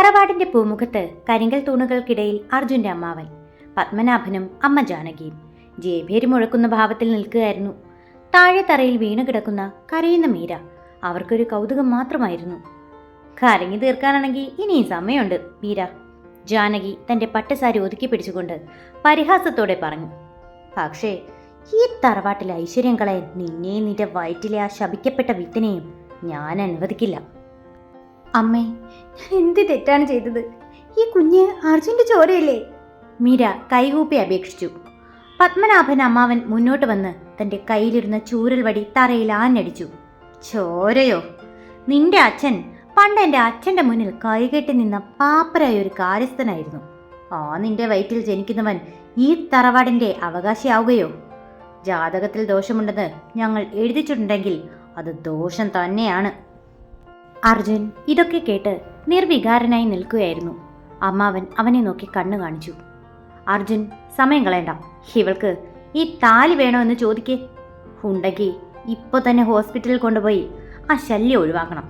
തറവാടിന്റെ പൂമുഖത്ത് കരിങ്കൽ തൂണുകൾക്കിടയിൽ അർജുന്റെ അമ്മാവൻ പത്മനാഭനും അമ്മ ജാനകിയും ജയഭേരി മുഴക്കുന്ന ഭാവത്തിൽ നിൽക്കുകയായിരുന്നു. താഴെ തറയിൽ വീണുകിടക്കുന്ന കരയുന്ന മീര അവർക്കൊരു കൗതുകം മാത്രമായിരുന്നു. കരങ്ങി തീർക്കാനാണെങ്കിൽ ഇനിയും സമയമുണ്ട് മീര, ജാനകി തന്റെ പട്ടുസാരി ഒതുക്കി പിടിച്ചുകൊണ്ട് പരിഹാസത്തോടെ പറഞ്ഞു. പക്ഷേ ഈ തറവാട്ടിലെ ഐശ്വര്യം കളയാൻ നിന്നെയും നിന്റെ വയറ്റിലെ ആ ശപിക്കപ്പെട്ട വിത്തിനെയും ഞാൻ അനുവദിക്കില്ല. അമ്മേ, ഞാൻ എന്ത് തെറ്റാണ് ചെയ്തത്? ഈ കുഞ്ഞ് അർജുന്റെ ചോരയല്ലേ? മീര കൈകൂപ്പി അപേക്ഷിച്ചു. പത്മനാഭൻ അമ്മാവൻ മുന്നോട്ട് വന്ന് തന്റെ കയ്യിലിരുന്ന ചൂരൽ വടി തറയിൽ ആഞ്ഞടിച്ചു. ചോരയോ? നിന്റെ അച്ഛൻ പണ്ട് എൻ്റെ അച്ഛൻ്റെ മുന്നിൽ കൈകെട്ടി നിന്ന പാപ്പരായ ഒരു കാര്യസ്ഥനായിരുന്നു. ആ നിന്റെ വയറ്റിൽ ജനിക്കുന്നവൻ ഈ തറവാടിന്റെ അവകാശിയാവുകയോ? ജാതകത്തിൽ ദോഷമുണ്ടെന്ന് ഞങ്ങൾ എഴുതിച്ചിട്ടുണ്ടെങ്കിൽ അത് ദോഷം തന്നെയാണ്. അർജുൻ ഇതൊക്കെ കേട്ട് നിർവികാരനായി നിൽക്കുകയായിരുന്നു. അമ്മാവൻ അവനെ നോക്കി കണ്ണു കാണിച്ചു. അർജുൻ, സമയം കളയണ്ട, ഇവൾക്ക് ഈ താലി വേണോ എന്ന് ചോദിക്കേ. ഉണ്ടെങ്കിൽ ഇപ്പോൾ തന്നെ ഹോസ്പിറ്റലിൽ കൊണ്ടുപോയി ആ ശല്യം ഒഴിവാക്കണം.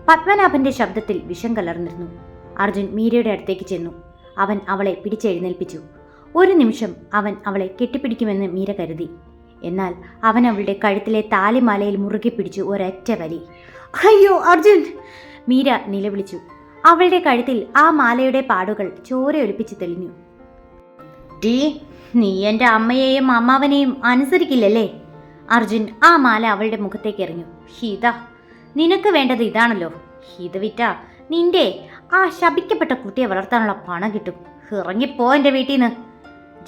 പത്മനാഭന്റെ ശബ്ദത്തിൽ വിഷം കലർന്നിരുന്നു. അർജുൻ മീരയുടെ അടുത്തേക്ക് ചെന്നു. അവൻ അവളെ പിടിച്ചെഴുന്നേൽപ്പിച്ചു. ഒരു നിമിഷം അവൻ അവളെ കെട്ടിപ്പിടിക്കുമെന്ന് മീര കരുതി. എന്നാൽ അവൻ അവളുടെ കഴുത്തിലെ താലിമാലയിൽ മുറുകെ പിടിച്ചു ഒരൊറ്റ വലി. അയ്യോ അർജുൻ! മീര നിലവിളിച്ചു. അവളുടെ കഴുത്തിൽ ആ മാലയുടെ പാടുകൾ ചോരയൊലിപ്പിച്ച് തെളിഞ്ഞു. ടീ, നീ എൻ്റെ അമ്മയെയും അമ്മാവനെയും അനുസരിക്കില്ലല്ലേ? അർജുൻ ആ മാല അവളുടെ മുഖത്തേക്ക് എറിഞ്ഞു. ഇതാ, നിനക്ക് വേണ്ടത് ഇതാണല്ലോ. ഇത് വിറ്റാ നിന്റെ ആ ശപിക്കപ്പെട്ട കുട്ടിയെ വളർത്താനുള്ള പണം കിട്ടും. ഇറങ്ങിപ്പോ എൻ്റെ വീട്ടിൽ നിന്ന്.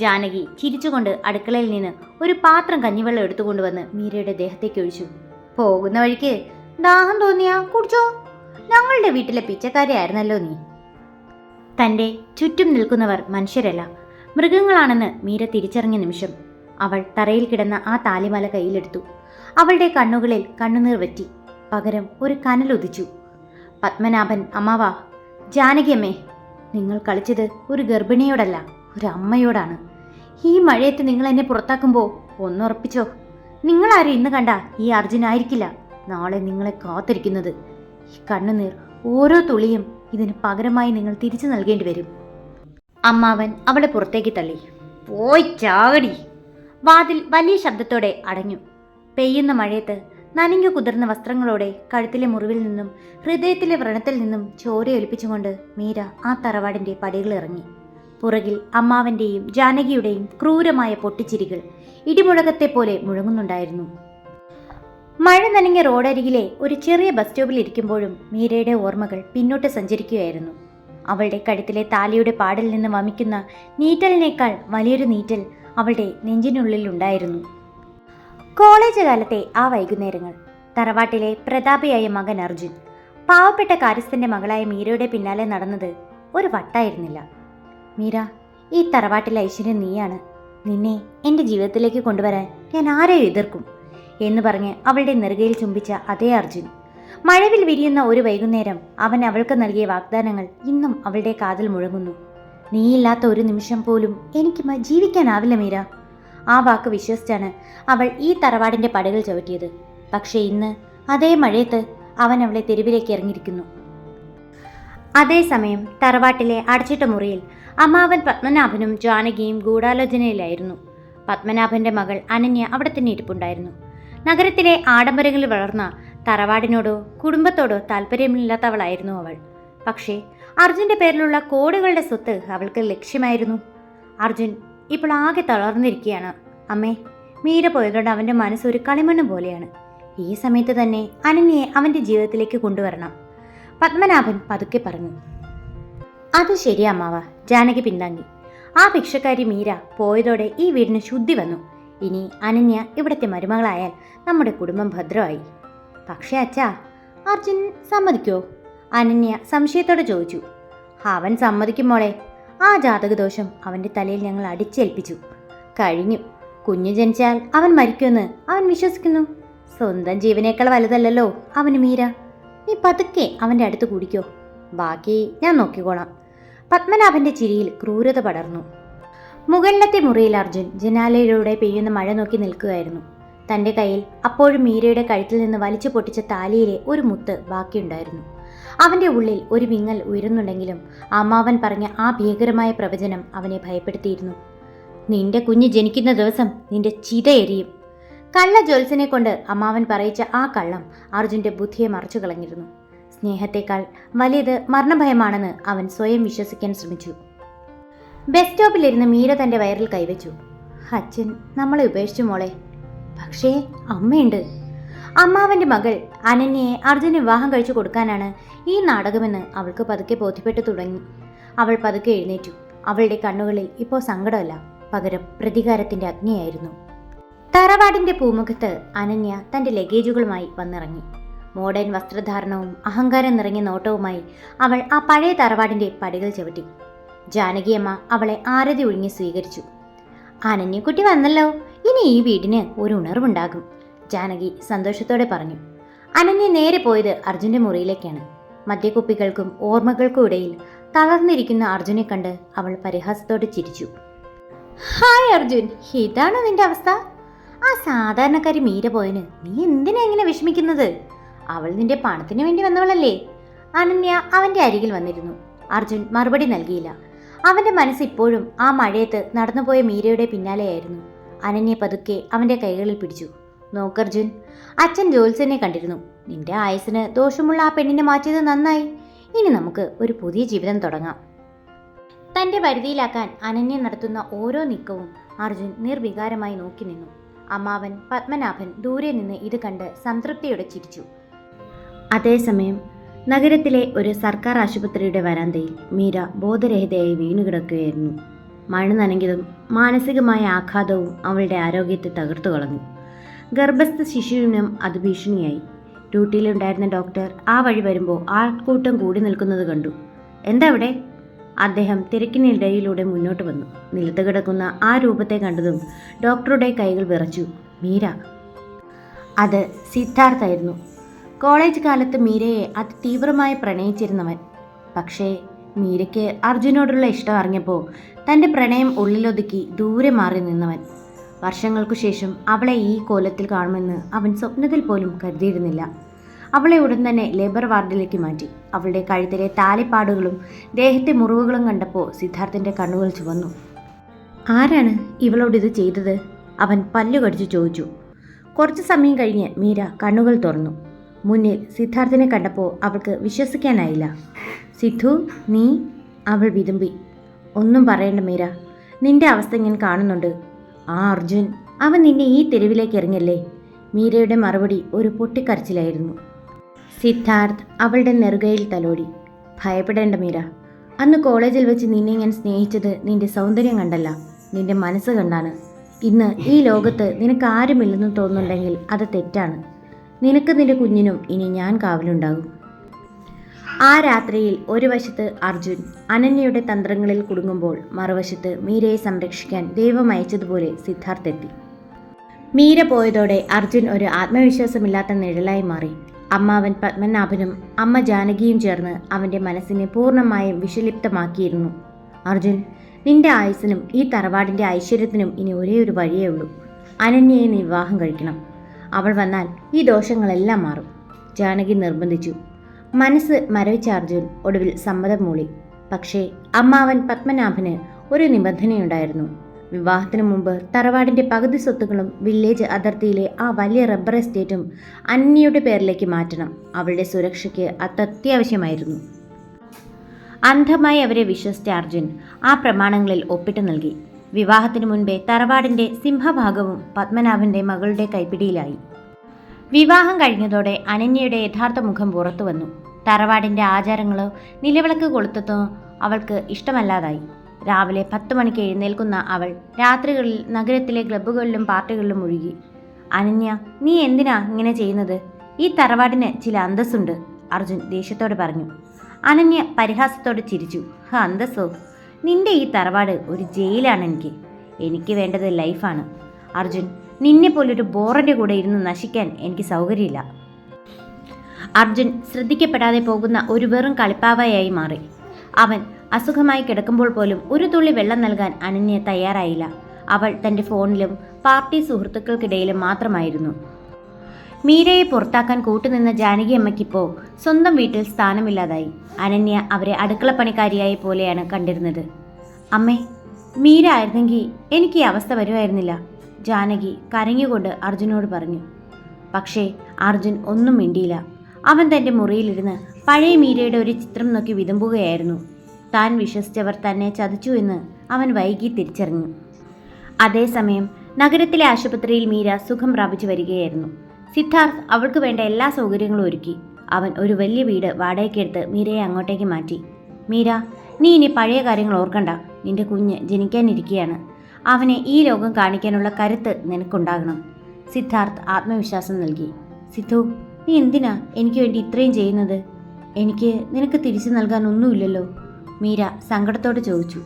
ജാനകി ചിരിച്ചുകൊണ്ട് അടുക്കളയിൽ നിന്ന് ഒരു പാത്രം കഞ്ഞിവെള്ളം എടുത്തുകൊണ്ടുവന്ന് മീരയുടെ ദേഹത്തേക്ക് ഒഴിച്ചു. പോകുന്ന വഴിക്ക് ദാഹം തോന്നിയാ കുടിച്ചോ. ഞങ്ങളുടെ വീട്ടിലെ പിച്ചക്കാരിയായിരുന്നല്ലോ നീ. തൻ്റെ ചുറ്റും നിൽക്കുന്നവർ മനുഷ്യരല്ല, മൃഗങ്ങളാണെന്ന് മീര തിരിച്ചറിഞ്ഞ നിമിഷം അവൾ തറയിൽ കിടന്ന ആ താലിമാല കയ്യിലെടുത്തു. അവളുടെ കണ്ണുകളിൽ കണ്ണുനീർ വറ്റി. പകരം ഒരു കനലുദിച്ചു. പത്മനാഭൻ അമ്മാവാ, ജാനകിയമ്മേ, നിങ്ങൾ കളിച്ചത് ഒരു ഗർഭിണിയോടല്ല, ഒരു അമ്മയോടാണ്. ഈ മഴയത്ത് നിങ്ങൾ എന്നെ പുറത്താക്കുമ്പോൾ ഒന്നുറപ്പിച്ചോ, നിങ്ങളാരും ഇന്ന് കണ്ട ഈ അർജുനായിരിക്കില്ല നാളെ നിങ്ങളെ കാത്തിരിക്കുന്നത്. ഈ കണ്ണുനീർ ഓരോ തുള്ളിയും ഇതിന് പകരമായി നിങ്ങൾ തിരിച്ചു നൽകേണ്ടി വരും. അമ്മാവൻ അവളെ പുറത്തേക്ക് തള്ളി. പോയി ചാകടി. വാതിൽ വലിയ ശബ്ദത്തോടെ അടഞ്ഞു. പെയ്യുന്ന മഴയത്ത് നനഞ്ഞു കുതിർന്ന വസ്ത്രങ്ങളോടെ കഴുത്തിലെ മുറിവിൽ നിന്നും ഹൃദയത്തിലെ വ്രണത്തിൽ നിന്നും ചോരയൊലിപ്പിച്ചുകൊണ്ട് മീര ആ തറവാടിന്റെ പടികളിറങ്ങി. പുറകിൽ അമ്മാവന്റെയും ജാനകിയുടെയും ക്രൂരമായ പൊട്ടിച്ചിരികൾ ഇടിമുഴകത്തെ പോലെ മുഴങ്ങുന്നുണ്ടായിരുന്നു. മഴ നനഞ്ഞ റോഡരികിലെ ഒരു ചെറിയ ബസ് സ്റ്റോപ്പിൽ ഇരിക്കുമ്പോഴും മീരയുടെ ഓർമ്മകൾ പിന്നോട്ട് സഞ്ചരിക്കുകയായിരുന്നു. അവളുടെ കഴുത്തിലെ താലിയുടെ പാടിൽ നിന്ന് വമിക്കുന്ന നീറ്റലിനേക്കാൾ വലിയൊരു നീറ്റൽ അവളുടെ നെഞ്ചിനുള്ളിൽ ഉണ്ടായിരുന്നു. കോളേജ് കാലത്തെ ആ വൈകുന്നേരങ്ങൾ. തറവാട്ടിലെ പ്രതാപിയായ മകൻ അർജുൻ പാവപ്പെട്ട കാര്യസ്ഥന്റെ മകളായ മീരയുടെ പിന്നാലെ നടന്നത് ഒരു വട്ടായിരുന്നില്ല. മീര, ഈ തറവാട്ടിലെ ഐശ്വര്യം നീയാണ്. നിന്നെ എൻ്റെ ജീവിതത്തിലേക്ക് കൊണ്ടുവരാൻ ഞാൻ ആരെയും എതിർക്കും എന്ന് പറഞ്ഞ് അവളുടെ നെറുകയിൽ ചുംബിച്ച അതേ അർജുൻ. മഴവിൽ വിരിയുന്ന ഒരു വൈകുന്നേരം അവൻ അവൾക്ക് നൽകിയ വാഗ്ദാനങ്ങൾ ഇന്നും അവളുടെ കാതിൽ മുഴങ്ങുന്നു. നീയില്ലാത്ത ഒരു നിമിഷം പോലും എനിക്ക് ജീവിക്കാനാവില്ല മീര. ആ വാക്ക് വിശ്വസിച്ചാണ് അവൾ ഈ തറവാടിന്റെ പടികൾ ചവിട്ടിയത്. പക്ഷേ ഇന്ന് അതേ മഴയത്ത് അവൻ അവളെ തെരുവിലേക്ക് ഇറങ്ങിയിരിക്കുന്നു. അതേസമയം തറവാട്ടിലെ അടച്ചിട്ട മുറിയിൽ അമ്മാവൻ പത്മനാഭനും ജാനകിയും ഗൂഢാലോചനയിലായിരുന്നു. പത്മനാഭന്റെ മകൾ അനന്യ അവിടെ തന്നെ ഇരിപ്പുണ്ടായിരുന്നു. നഗരത്തിലെ ആഡംബരങ്ങളിൽ വളർന്ന തറവാടിനോടോ കുടുംബത്തോടോ താല്പര്യമില്ലാത്തവളായിരുന്നു അവൾ. പക്ഷേ അർജുന്റെ പേരിലുള്ള കോടികളുടെ സ്വത്ത് അവൾക്ക് ലക്ഷ്യമായിരുന്നു. അർജുൻ ഇപ്പോൾ ആകെ തളർന്നിരിക്കുകയാണ്. അമ്മേ, മീര പോയതോടെ അവൻ്റെ മനസ്സൊരു കളിമണ്ണ് പോലെയാണ്. ഈ സമയത്ത് തന്നെ അനന്യയെ അവൻ്റെ ജീവിതത്തിലേക്ക് കൊണ്ടുവരണം. പത്മനാഭൻ പതുക്കെ പറഞ്ഞു. അത് ശരിയാ അമ്മാവ. ജാനകി പിന്താങ്ങി. ആ ഭിക്ഷക്കാരി മീര പോയതോടെ ഈ വീടിന് ശുദ്ധി വന്നു. ഇനി അനന്യ ഇവിടുത്തെ മരുമകളായാൽ നമ്മുടെ കുടുംബം ഭദ്രമായി. പക്ഷേ അച്ഛാ, അർജുൻ സമ്മതിക്കോ? അനന്യ സംശയത്തോടെ ചോദിച്ചു. അവൻ സമ്മതിക്കും മോളെ. ആ ജാതകദോഷം അവൻ്റെ തലയിൽ ഞങ്ങൾ അടിച്ചേൽപ്പിച്ചു കഴിഞ്ഞു. കുഞ്ഞു ജനിച്ചാൽ അവൻ മരിക്കുമെന്ന് അവൻ വിശ്വസിക്കുന്നു. സ്വന്തം ജീവനേക്കാൾ വലുതല്ലല്ലോ അവന് മീര. നീ പതുക്കെ അവൻ്റെ അടുത്ത് കൂടിക്കോ, ബാക്കി ഞാൻ നോക്കിക്കോളാം. പത്മനാഭന്റെ ചിരിയിൽ ക്രൂരത പടർന്നു. മുകളിലത്തെ മുറിയിൽ അർജുൻ ജനാലയിലൂടെ പെയ്യുന്ന മഴ നോക്കി നിൽക്കുകയായിരുന്നു. തൻ്റെ കയ്യിൽ അപ്പോഴും മീരയുടെ കഴുത്തിൽ നിന്ന് വലിച്ചു പൊട്ടിച്ച താലിയിലെ ഒരു മുത്ത് ബാക്കിയുണ്ടായിരുന്നു. അവൻ്റെ ഉള്ളിൽ ഒരു വിങ്ങൽ ഉയരുന്നുണ്ടെങ്കിലും അമ്മാവൻ പറഞ്ഞ ആ ഭീകരമായ പ്രവചനം അവനെ ഭയപ്പെടുത്തിയിരുന്നു. നിന്റെ കുഞ്ഞ് ജനിക്കുന്ന ദിവസം നിന്റെ ചിത എരിയും. കള്ള ജ്യോത്സ്യനെ കൊണ്ട് അമ്മാവൻ പറയിച്ച ആ കള്ളം അർജുൻ്റെ ബുദ്ധിയെ മറച്ചു കളഞ്ഞിരുന്നു. സ്നേഹത്തേക്കാൾ വലിയത് മരണഭയമാണെന്ന് അവൻ സ്വയം വിശ്വസിക്കാൻ ശ്രമിച്ചു. ബസ് സ്റ്റോപ്പിലിരുന്ന് മീര തൻ്റെ വയറിൽ കൈവച്ചു. അച്ഛൻ നമ്മളെ ഉപേക്ഷിച്ചു മോളെ, പക്ഷേ അമ്മയുണ്ട്. അമ്മാവൻ്റെ മകൾ അനന്യയെ അർജുന് വിവാഹം കഴിച്ചു കൊടുക്കാനാണ് ഈ നാടകമെന്ന് അവൾക്ക് പതുക്കെ ബോധ്യപ്പെട്ടു തുടങ്ങി. അവൾ പതുക്കെ എഴുന്നേറ്റു. അവളുടെ കണ്ണുകളിൽ ഇപ്പോൾ സങ്കടമല്ല, പകരം പ്രതികാരത്തിൻ്റെ അഗ്നിയായിരുന്നു. തറവാടിൻ്റെ പൂമുഖത്ത് അനന്യ തൻ്റെ ലഗേജുകളുമായി വന്നിറങ്ങി. മോഡേൺ വസ്ത്രധാരണവും അഹങ്കാരം നിറഞ്ഞ നോട്ടവുമായി അവൾ ആ പഴയ തറവാടിൻ്റെ പടികൾ ചവിട്ടി. ജാനകിയമ്മ അവളെ ആരതി ഒഴിഞ്ഞ് സ്വീകരിച്ചു. അനന്യക്കുട്ടി വന്നല്ലോ, ഇനി ഈ വീടിന് ഒരു ഉണർവുണ്ടാകും, ജാനകി സന്തോഷത്തോടെ പറഞ്ഞു. അനന്യ നേരെ പോയത് അർജുൻ്റെ മുറിയിലേക്കാണ്. മദ്യക്കുപ്പികൾക്കും ഓർമ്മകൾക്കും ഇടയിൽ തളർന്നിരിക്കുന്ന അർജുനെ കണ്ട് അവൾ പരിഹാസത്തോടെ ചിരിച്ചു. ഹായ് അർജുൻ, ഇതാണോ നിന്റെ അവസ്ഥ? ആ സാധാരണക്കാരി മീര പോയന് നീ എന്തിനാ ഇങ്ങനെ വിഷമിക്കുന്നത്? അവൾ നിന്റെ പണത്തിന് വേണ്ടി വന്നവളല്ലേ? അനന്യ അവൻ്റെ അരികിൽ വന്നിരുന്നു. അർജുൻ മറുപടി നൽകിയില്ല. അവൻ്റെ മനസ്സ് ഇപ്പോഴും ആ മഴയത്ത് നടന്നുപോയ മീരയുടെ പിന്നാലെയായിരുന്നു. അനന്യ പതുക്കെ അവൻ്റെ കൈകളിൽ പിടിച്ചു. നോക്കർജുൻ, അച്ഛൻ ജ്യോത്സ്യനെ കണ്ടിരുന്നു. നിന്റെ ആയുസിന് ദോഷമുള്ള ആ പെണ്ണിനെ മാറ്റിയത് നന്നായി. ഇനി നമുക്ക് ഒരു പുതിയ ജീവിതം തുടങ്ങാം. തൻ്റെ വരുതിയിലാക്കാൻ അനന്യ നടത്തുന്ന ഓരോ നീക്കവും അർജുൻ നിർവികാരമായി നോക്കി നിന്നു. അമ്മാവൻ പത്മനാഭൻ ദൂരെ നിന്ന് ഇത് കണ്ട് സംതൃപ്തിയോടെ ചിരിച്ചു. അതേസമയം നഗരത്തിലെ ഒരു സർക്കാർ ആശുപത്രിയുടെ വരാന്തയിൽ മീര ബോധരഹിതയായി വീണുകിടക്കുകയായിരുന്നു. മഴ നനഞ്ഞതും മാനസികമായ ആഘാതവും അവളുടെ ആരോഗ്യത്തെ തകർത്തു കളഞ്ഞു. ഗർഭസ്ഥ ശിശുവിനും അത് ഭീഷണിയായി. ഡ്യൂട്ടിയിലുണ്ടായിരുന്ന ഡോക്ടർ ആ വഴി വരുമ്പോൾ ആൾക്കൂട്ടം കൂടി നിൽക്കുന്നത് കണ്ടു. എന്താ അവിടെ? അദ്ദേഹം തിരക്കിനിടയിലൂടെ മുന്നോട്ട് വന്നു. നിലത്ത് കിടക്കുന്ന ആ രൂപത്തെ കണ്ടതും ഡോക്ടറുടെ കൈകൾ വിറച്ചു. മീര. അത് സിദ്ധാർത്ഥായിരുന്നു. കോളേജ് കാലത്ത് മീരയെ അതിതീവ്രമായി പ്രണയിച്ചിരുന്നവൻ. പക്ഷേ മീരയ്ക്ക് അർജുനോടുള്ള ഇഷ്ടം അറിഞ്ഞപ്പോൾ തൻ്റെ പ്രണയം ഉള്ളിലൊതുക്കി ദൂരെ മാറി നിന്നവൻ. വർഷങ്ങൾക്കു ശേഷം അവളെ ഈ കോലത്തിൽ കാണുമെന്ന് അവൻ സ്വപ്നത്തിൽ പോലും കരുതിയിരുന്നില്ല. അവളെ ഉടൻ തന്നെ ലേബർ വാർഡിലേക്ക് മാറ്റി. അവളുടെ കഴുത്തിലെ താലിപ്പാടുകളും ദേഹത്തെ മുറിവുകളും കണ്ടപ്പോൾ സിദ്ധാർത്ഥിൻ്റെ കണ്ണുകൾ ചുവന്നു. ആരാണ് ഇവളോടിത് ചെയ്തത്? അവൻ പല്ലു കടിച്ചു ചോദിച്ചു. കുറച്ചു സമയം കഴിഞ്ഞ് മീര കണ്ണുകൾ തുറന്നു. മുന്നിൽ സിദ്ധാർത്ഥിനെ കണ്ടപ്പോൾ അവൾക്ക് വിശ്വസിക്കാനായില്ല. സിദ്ധു, നീ? അവൾ വിതുമ്പി. ഒന്നും പറയണ്ട മീര, നിന്റെ അവസ്ഥ ഞാൻ കാണുന്നുണ്ട്. ആ അർജുൻ, അവൻ നിന്നെ ഈ തെരുവിലേക്ക് എറിഞ്ഞല്ലേ? മീരയുടെ മറുപടി ഒരു പൊട്ടിക്കരച്ചിലായിരുന്നു. സിദ്ധാർത്ഥ് അവളുടെ നെറുകയിൽ തലോടി. ഭയപ്പെടേണ്ട മീര, അന്ന് കോളേജിൽ വെച്ച് നിന്നെ ഞാൻ സ്നേഹിച്ചത് നിന്റെ സൗന്ദര്യം കണ്ടല്ല, നിന്റെ മനസ്സ് കണ്ടാണ്. ഇന്ന് ഈ ലോകത്ത് നിനക്ക് ആരുമില്ലെന്ന് തോന്നുന്നുണ്ടെങ്കിൽ അത് തെറ്റാണ്. നിനക്ക് നിന്റെ കുഞ്ഞിനും ഇനി ഞാൻ കാവലുണ്ടാകും. ആ രാത്രിയിൽ ഒരു വശത്ത് അർജുൻ അനന്യയുടെ തന്ത്രങ്ങളിൽ കുടുങ്ങുമ്പോൾ മറുവശത്ത് മീരയെ സംരക്ഷിക്കാൻ ദൈവം അയച്ചതുപോലെ സിദ്ധാർത്ഥ് എത്തി. മീര പോയതോടെ അർജുൻ ഒരു ആത്മവിശ്വാസമില്ലാത്ത നിഴലായി മാറി. അമ്മാവൻ പത്മനാഭനും അമ്മ ജാനകിയും ചേർന്ന് അവൻ്റെ മനസ്സിനെ പൂർണ്ണമായും വിഷലിപ്തമാക്കിയിരുന്നു. അർജുൻ, നിന്റെ ആയുസ്സിനും ഈ തറവാടിൻ്റെ ഐശ്വര്യത്തിനും ഇനി ഒരേ ഒരു വഴിയേ ഉള്ളൂ. അനന്യയെ നീ വിവാഹം കഴിക്കണം. അവൾ വന്നാൽ ഈ ദോഷങ്ങളെല്ലാം മാറും, ജാനകി നിർബന്ധിച്ചു. മനസ്സ് മരവിച്ച അർജുൻ ഒടുവിൽ സമ്മതം മൂളി. പക്ഷേ അമ്മാവൻ പത്മനാഭന് ഒരു നിബന്ധനയുണ്ടായിരുന്നു. വിവാഹത്തിനു മുമ്പ് തറവാടിൻ്റെ പകുതി സ്വത്തുക്കളും വില്ലേജ് അതിർത്തിയിലെ ആ വലിയ റബ്ബർ എസ്റ്റേറ്റും അന്യയുടെ പേരിലേക്ക് മാറ്റണം. അവളുടെ സുരക്ഷയ്ക്ക് അത്യത്യാവശ്യമായിരുന്നു. അന്ധമായി അവരെ വിശ്വസിച്ച അർജുൻ ആ പ്രമാണങ്ങളിൽ ഒപ്പിട്ട് നൽകി. വിവാഹത്തിനു മുൻപേ തറവാടിൻ്റെ സിംഹഭാഗവും പത്മനാഭൻ്റെ മകളുടെ കൈപ്പിടിയിലായി. വിവാഹം കഴിഞ്ഞതോടെ അനന്യയുടെ യഥാർത്ഥ മുഖം പുറത്തു വന്നു. തറവാടിൻ്റെ ആചാരങ്ങളോ നിലവിളക്ക് കൊളുത്തതോ അവൾക്ക് ഇഷ്ടമല്ലാതായി. രാവിലെ 10 മണിക്ക് എഴുന്നേൽക്കുന്ന അവൾ രാത്രികളിൽ നഗരത്തിലെ ക്ലബ്ബുകളിലും പാർട്ടികളിലും ഒഴുകി. അനന്യ, നീ എന്തിനാ ഇങ്ങനെ ചെയ്യുന്നത്? ഈ തറവാടിന് ചില അന്തസ്സുണ്ട്, അർജുൻ ദേഷ്യത്തോടെ പറഞ്ഞു. അനന്യ പരിഹാസത്തോടെ ചിരിച്ചു. അന്തസ്സോ? നിന്റെ ഈ തറവാട് ഒരു ജയിലാണ്. എനിക്ക് വേണ്ടത് ലൈഫാണ്. അർജുൻ, നിന്നെ പോലൊരു ബോറൻ്റെ കൂടെ ഇരുന്ന് നശിക്കാൻ എനിക്ക് സൗകര്യമില്ല. അർജുൻ ശ്രദ്ധിക്കപ്പെടാതെ പോകുന്ന ഒരു വെറും കളിപ്പാവയായി മാറി. അവൻ അസുഖമായി കിടക്കുമ്പോൾ പോലും ഒരു തുള്ളി വെള്ളം നൽകാൻ അനന്യ തയ്യാറായില്ല. അവൾ തൻ്റെ ഫോണിലും പാർട്ടി സുഹൃത്തുക്കൾക്കിടയിലും മാത്രമായിരുന്നു. മീരയെ പുറത്താക്കാൻ കൂട്ടുനിന്ന ജാനകി അമ്മയ്ക്കിപ്പോൾ സ്വന്തം വീട്ടിൽ സ്ഥാനമില്ലാതായി. അനന്യ അവരെ അടുക്കളപ്പണിക്കാരിയായി പോലെയാണ് കണ്ടിരുന്നത്. അമ്മേ, മീര ആയിരുന്നെങ്കിൽ എനിക്ക് ഈ അവസ്ഥ വരുമായിരുന്നില്ല, ജാനകി കരഞ്ഞുകൊണ്ട് അർജുനോട് പറഞ്ഞു. പക്ഷേ അർജുൻ ഒന്നും മിണ്ടിയില്ല. അവൻ തൻ്റെ മുറിയിലിരുന്ന് പഴയ മീരയുടെ ഒരു ചിത്രം നോക്കി വിതുമ്പുകയായിരുന്നു. താൻ വിശ്വസിച്ചവർ തന്നെ ചതിച്ചു എന്ന് അവൻ വൈകി തിരിച്ചറിഞ്ഞു. അതേസമയം നഗരത്തിലെ ആശുപത്രിയിൽ മീര സുഖം പ്രാപിച്ചു വരികയായിരുന്നു. സിദ്ധാർത്ഥ് അവൾക്ക് വേണ്ട എല്ലാ സൗകര്യങ്ങളും ഒരുക്കി. അവൻ ഒരു വലിയ വീട് വാടകയ്ക്കെടുത്ത് മീരയെ അങ്ങോട്ടേക്ക് മാറ്റി. മീര, നീ ഇനി പഴയ കാര്യങ്ങൾ ഓർക്കണ്ട. നിന്റെ കുഞ്ഞ് ജനിക്കാനിരിക്കുകയാണ്. അവനെ ഈ ലോകം കാണിക്കാനുള്ള കരുത്ത് നിനക്കുണ്ടാകണം. സിദ്ധാർത്ഥ് ആത്മവിശ്വാസം നൽകി. സിദ്ധു, നീ എന്തിനാ എനിക്ക് വേണ്ടി ഇത്രയും ചെയ്യുന്നത്? എനിക്ക് നിനക്ക് തിരിച്ചു നൽകാൻ ഒന്നുമില്ലല്ലോ, മീര സങ്കടത്തോടെ ചോദിച്ചു.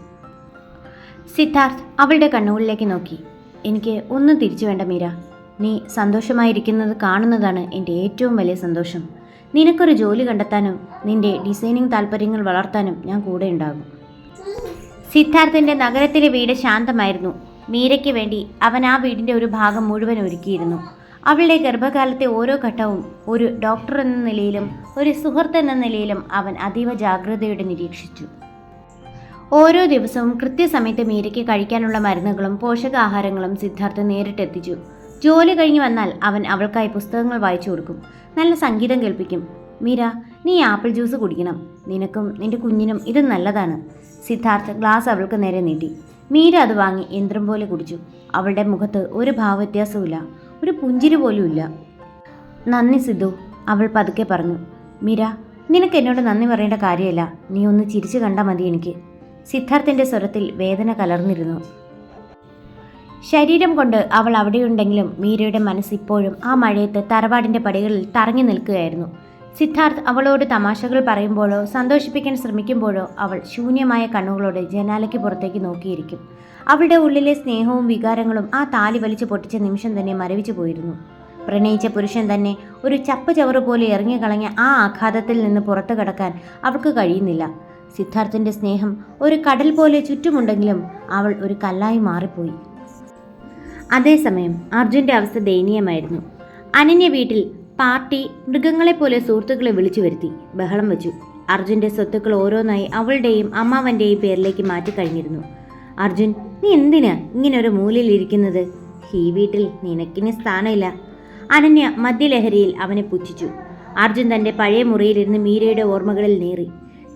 സിദ്ധാർത്ഥ് അവളുടെ കണ്ണുകളിലേക്ക് നോക്കി. എനിക്ക് ഒന്നും തിരിച്ചു വേണ്ട മീര. നീ സന്തോഷമായിരിക്കുന്നത് കാണുന്നതാണ് എൻ്റെ ഏറ്റവും വലിയ സന്തോഷം. നിനക്കൊരു ജോലി കണ്ടെത്താനും നിന്റെ ഡിസൈനിങ് താല്പര്യങ്ങൾ വളർത്താനും ഞാൻ കൂടെ ഉണ്ടാകും. സിദ്ധാർത്ഥിൻ്റെ നഗരത്തിലെ വീട് ശാന്തമായിരുന്നു. മീരയ്ക്ക് വേണ്ടി അവൻ ആ വീടിൻ്റെ ഒരു ഭാഗം മുഴുവൻ ഒരുക്കിയിരുന്നു. അവളുടെ ഗർഭകാലത്തെ ഓരോ ഘട്ടവും ഒരു ഡോക്ടർ എന്ന നിലയിലും ഒരു സുഹൃത്ത് എന്ന നിലയിലും അവൻ അതീവ ജാഗ്രതയോടെ നിരീക്ഷിച്ചു. ഓരോ ദിവസവും കൃത്യസമയത്ത് മീരയ്ക്ക് കഴിക്കാനുള്ള മരുന്നുകളും പോഷകാഹാരങ്ങളും സിദ്ധാർത്ഥ് നേരിട്ടെത്തിച്ചു. ജോലി കഴിഞ്ഞ് വന്നാൽ അവൻ അവൾക്കായി പുസ്തകങ്ങൾ വായിച്ചു കൊടുക്കും, നല്ല സംഗീതം കേൾപ്പിക്കും. മീര, നീ ആപ്പിൾ ജ്യൂസ് കുടിക്കണം. നിനക്കും നിന്റെ കുഞ്ഞിനും ഇത് നല്ലതാണ്. സിദ്ധാർത്ഥ് ഗ്ലാസ് അവൾക്ക് നേരെ നീട്ടി. മീര അത് വാങ്ങി യന്ത്രം പോലെ കുടിച്ചു. അവളുടെ മുഖത്ത് ഒരു ഭാവവ്യത്യാസവുമില്ല, ഒരു പുഞ്ചിരി പോലുമില്ല. നന്ദി സിദ്ധു, അവൾ പതുക്കെ പറഞ്ഞു. മീര, നിനക്ക് എന്നോട് നന്ദി പറയേണ്ട കാര്യമല്ല. നീ ഒന്ന് ചിരിച്ചു കണ്ടാൽ മതി എനിക്ക്. സിദ്ധാർത്ഥിൻ്റെ സ്വരത്തിൽ വേദന കലർന്നിരുന്നു. ശരീരം കൊണ്ട് അവൾ അവിടെയുണ്ടെങ്കിലും മീരയുടെ മനസ്സ് ഇപ്പോഴും ആ മഴയത്ത് തറവാടിൻ്റെ പടികളിൽ തറഞ്ഞു നിൽക്കുകയായിരുന്നു. സിദ്ധാർത്ഥ് അവളോട് തമാശകൾ പറയുമ്പോഴോ സന്തോഷിപ്പിക്കാൻ ശ്രമിക്കുമ്പോഴോ അവൾ ശൂന്യമായ കണ്ണുകളോടെ ജനാലയ്ക്ക് പുറത്തേക്ക് നോക്കിയിരിക്കും. അവളുടെ ഉള്ളിലെ സ്നേഹവും വികാരങ്ങളും ആ താലി വലിച്ചു പൊട്ടിച്ച നിമിഷം തന്നെ മരവിച്ചു പോയിരുന്നു. പ്രണയിച്ച പുരുഷൻ തന്നെ ഒരു ചപ്പ് ചവറ് പോലെ ഇറങ്ങിക്കളഞ്ഞ ആ ആഘാതത്തിൽ നിന്ന് പുറത്തു കടക്കാൻ അവൾക്ക് കഴിയുന്നില്ല. സിദ്ധാർത്ഥിൻ്റെ സ്നേഹം ഒരു കടൽ പോലെ ചുറ്റുമുണ്ടെങ്കിലും അവൾ ഒരു കല്ലായി മാറിപ്പോയി. അതേസമയം അർജുൻ്റെ അവസ്ഥ ദയനീയമായിരുന്നു. അനന്യ വീട്ടിൽ പാർട്ടി മൃഗങ്ങളെപ്പോലെ സുഹൃത്തുക്കളെ വിളിച്ചു വരുത്തി ബഹളം വെച്ചു. അർജുൻ്റെ സ്വത്തുക്കൾ ഓരോന്നായി അവളുടെയും അമ്മാവൻ്റെയും പേരിലേക്ക് മാറ്റിക്കഴിഞ്ഞിരുന്നു. അർജുൻ, നീ എന്തിനാ ഇങ്ങനെ ഒരു മൂലയിൽ ഇരിക്കുന്നത്? ഈ വീട്ടിൽ നിനക്കിന് സ്ഥാനമില്ല. അനന്യ മദ്യലഹരിയിൽ അവനെ പുച്ഛിച്ചു. അർജുൻ തൻ്റെ പഴയ മുറിയിലിരുന്ന് മീരയുടെ ഓർമ്മകളിൽ നേറി.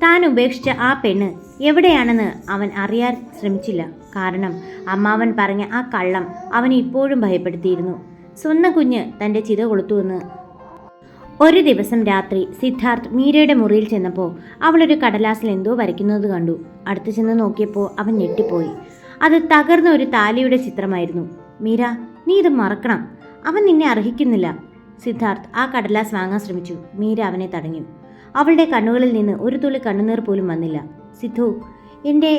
താൻ ഉപേക്ഷിച്ച ആ പെണ്ണ് എവിടെയാണെന്ന് അവൻ അറിയാൻ ശ്രമിച്ചില്ല. കാരണം അമ്മാവൻ പറഞ്ഞ ആ കള്ളം അവനെ ഇപ്പോഴും ഭയപ്പെടുത്തിയിരുന്നു. സ്വന്തം കുഞ്ഞ് തൻ്റെ ചിത കൊളുത്തുവെന്ന്. ഒരു ദിവസം രാത്രി സിദ്ധാർത്ഥ് മീരയുടെ മുറിയിൽ ചെന്നപ്പോൾ അവളൊരു കടലാസിൽ എന്തോ വരയ്ക്കുന്നത് കണ്ടു. അടുത്ത് ചെന്ന് നോക്കിയപ്പോൾ അവൻ ഞെട്ടിപ്പോയി. അത് തകർന്ന ഒരു താലിയുടെ ചിത്രമായിരുന്നു. മീര, നീ ഇത് മറക്കണം. അവൻ നിന്നെ അർഹിക്കുന്നില്ല. സിദ്ധാർത്ഥ് ആ കടലാസ് വാങ്ങാൻ ശ്രമിച്ചു. മീര അവനെ തടഞ്ഞു. അവളുടെ കണ്ണുകളിൽ നിന്ന് ഒരു തുള്ളി കണ്ണുനീർ പോലും വന്നില്ല. സിദ്ധു, എൻ്റെ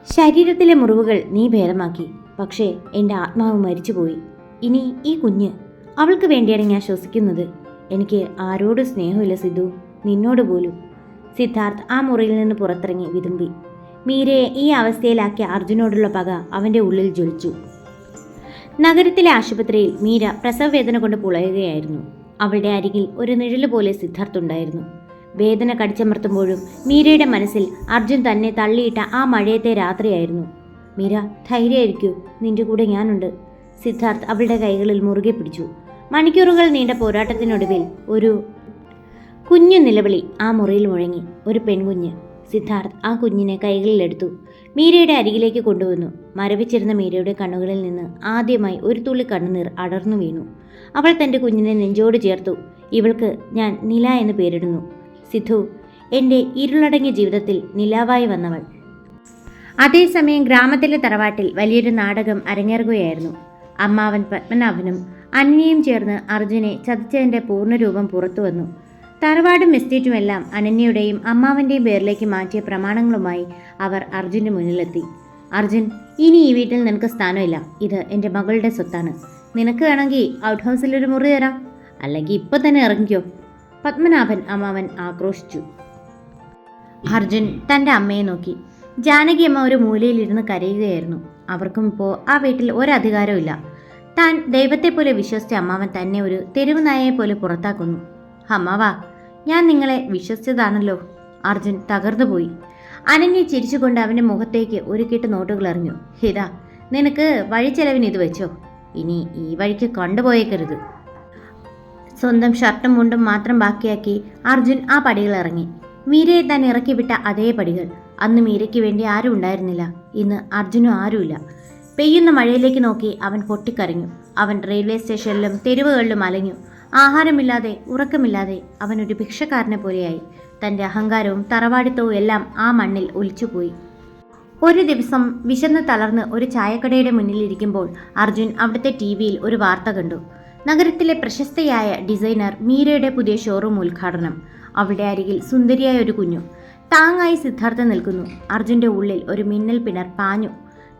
ശരീരത്തിലെ മുറിവുകൾ നീ ഭേദമാക്കി, പക്ഷേ എൻ്റെ ആത്മാവ് മരിച്ചുപോയി. ഇനി ഈ കുഞ്ഞ്, അവൾക്ക് വേണ്ടിയാണ് ഞാൻ ശ്വസിക്കുന്നത്. എനിക്ക് ആരോടും സ്നേഹമില്ല സിദ്ധു, നിന്നോട് പോലും. സിദ്ധാർത്ഥ് ആ മുറിയിൽ നിന്ന് പുറത്തിറങ്ങി വിതുമ്പി. മീരയെ ഈ അവസ്ഥയിലാക്കിയ അർജുനോടുള്ള പക അവൻ്റെ ഉള്ളിൽ ജ്വലിച്ചു. നഗരത്തിലെ ആശുപത്രിയിൽ മീര പ്രസവവേദന കൊണ്ട് പുളയുകയായിരുന്നു. അവളുടെ അരികിൽ ഒരു നിഴല് പോലെ സിദ്ധാർത്ഥ് ഉണ്ടായിരുന്നു. വേദന കടിച്ചമർത്തുമ്പോഴും മീരയുടെ മനസ്സിൽ അർജുൻ തന്നെ തള്ളിയിട്ട ആ മഴയത്തെ രാത്രിയായിരുന്നു. മീര, ധൈര്യമായിരിക്കൂ, നിന്റെ കൂടെ ഞാനുണ്ട്. സിദ്ധാർത്ഥ് അവളുടെ കൈകളിൽ മുറുകെ പിടിച്ചു. മണിക്കൂറുകൾ നീണ്ട പോരാട്ടത്തിനൊടുവിൽ ഒരു കുഞ്ഞു നിലവിളി ആ മുറിയിൽ മുഴങ്ങി. ഒരു പെൺകുഞ്ഞ്. സിദ്ധാർത്ഥ് ആ കുഞ്ഞിനെ കൈകളിലെടുത്തു. മീരയുടെ അരികിലേക്ക് കൊണ്ടുവന്നു. മരവിച്ചിരുന്ന മീരയുടെ കണ്ണുകളിൽ നിന്ന് ആദ്യമായി ഒരു തുള്ളി കണ്ണുനീർ അടർന്നു വീണു. അവൾ തൻ്റെ കുഞ്ഞിനെ നെഞ്ചോട് ചേർത്തു. ഇവൾക്ക് ഞാൻ നില എന്ന് പേരിടുന്നു. സിദ്ധു, എൻ്റെ ഇരുളടങ്ങിയ ജീവിതത്തിൽ നിലാവായി വന്നവൾ. അതേസമയം ഗ്രാമത്തിലെ തറവാട്ടിൽ വലിയൊരു നാടകം അരങ്ങേറുകയായിരുന്നു. അമ്മാവൻ പത്മനാഭനും അനന്യയും ചേർന്ന് അർജുനെ ചതിച്ചതിൻ്റെ പൂർണ്ണരൂപം പുറത്തു വന്നു. തറവാടും എസ്റ്റേറ്റുമെല്ലാം അനന്യയുടെയും അമ്മാവൻ്റെയും പേരിലേക്ക് മാറ്റിയ പ്രമാണങ്ങളുമായി അവർ അർജുൻ്റെ മുന്നിലെത്തി. അർജുൻ, ഇനി ഈ വീട്ടിൽ നിനക്ക് സ്ഥാനമില്ല. ഇത് എൻ്റെ മകളുടെ സ്വത്താണ്. നിനക്ക് വേണമെങ്കിൽ ഔട്ട് ഹൗസിലൊരു മുറി തരാം, അല്ലെങ്കിൽ ഇപ്പം തന്നെ ഇറങ്ങിക്കോ. പത്മനാഭൻ അമ്മാവൻ ആക്രോശിച്ചു. അർജുൻ തൻ്റെ അമ്മയെ നോക്കി. ജാനകി അമ്മ ഒരു മൂലയിലിരുന്ന് കരയുകയായിരുന്നു. അവർക്കും ഇപ്പോൾ ആ വീട്ടിൽ ഒരധികാരമില്ല. താൻ ദൈവത്തെപ്പോലെ വിശ്വസിച്ച അമ്മാവൻ തന്നെ ഒരു തെരുവ് നായയെ പോലെ പുറത്താക്കുന്നു. അമ്മാവാ, ഞാൻ നിങ്ങളെ വിശ്വസിച്ചതാണല്ലോ. അർജുൻ തകർന്നുപോയി. അനന്യ ചിരിച്ചുകൊണ്ട് അവൻ്റെ മുഖത്തേക്ക് ഒരു കെട്ട് നോട്ടുകൾ എറിഞ്ഞു. ഇതാ, നിനക്ക് വഴിച്ചെലവിന് ഇത് വെച്ചോ. ഇനി ഈ വഴിക്ക് കണ്ടുപോയേക്കരുത്. സ്വന്തം ഷർട്ടും മുണ്ടും മാത്രം ബാക്കിയാക്കി അർജുൻ ആ പടികൾ ഇറങ്ങി. മീരയെ താൻ ഇറക്കിവിട്ട അതേ പടികൾ. അന്ന് മീരയ്ക്ക് വേണ്ടി ആരും ഉണ്ടായിരുന്നില്ല. ഇന്ന് അർജുനും ആരുമില്ല. പെയ്യുന്ന മഴയിലേക്ക് നോക്കി അവൻ പൊട്ടിക്കരഞ്ഞു. അവൻ റെയിൽവേ സ്റ്റേഷനിലും തെരുവുകളിലും അലഞ്ഞു. ആഹാരമില്ലാതെ ഉറക്കമില്ലാതെ അവൻ ഒരു ഭിക്ഷക്കാരനെ പോലെയായി. തൻ്റെ അഹങ്കാരവും തറവാടിത്തവും എല്ലാം ആ മണ്ണിൽ ഒലിച്ചുപോയി. ഒരു ദിവസം വിശന്ന് തളർന്ന് ഒരു ചായക്കടയുടെ മുന്നിലിരിക്കുമ്പോൾ അർജുൻ അവിടുത്തെ ടി.വിയിൽ ഒരു വാർത്ത കണ്ടു. നഗരത്തിലെ പ്രശസ്തയായ ഡിസൈനർ മീരയുടെ പുതിയ ഷോറൂം ഉദ്ഘാടനം. അവളുടെ അരികിൽ സുന്ദരിയായ ഒരു കുഞ്ഞു. താങ്ങായി സിദ്ധാർത്ഥ നിൽക്കുന്നു. അർജുൻ്റെ ഉള്ളിൽ ഒരു മിന്നൽ പിണർ പാഞ്ഞു.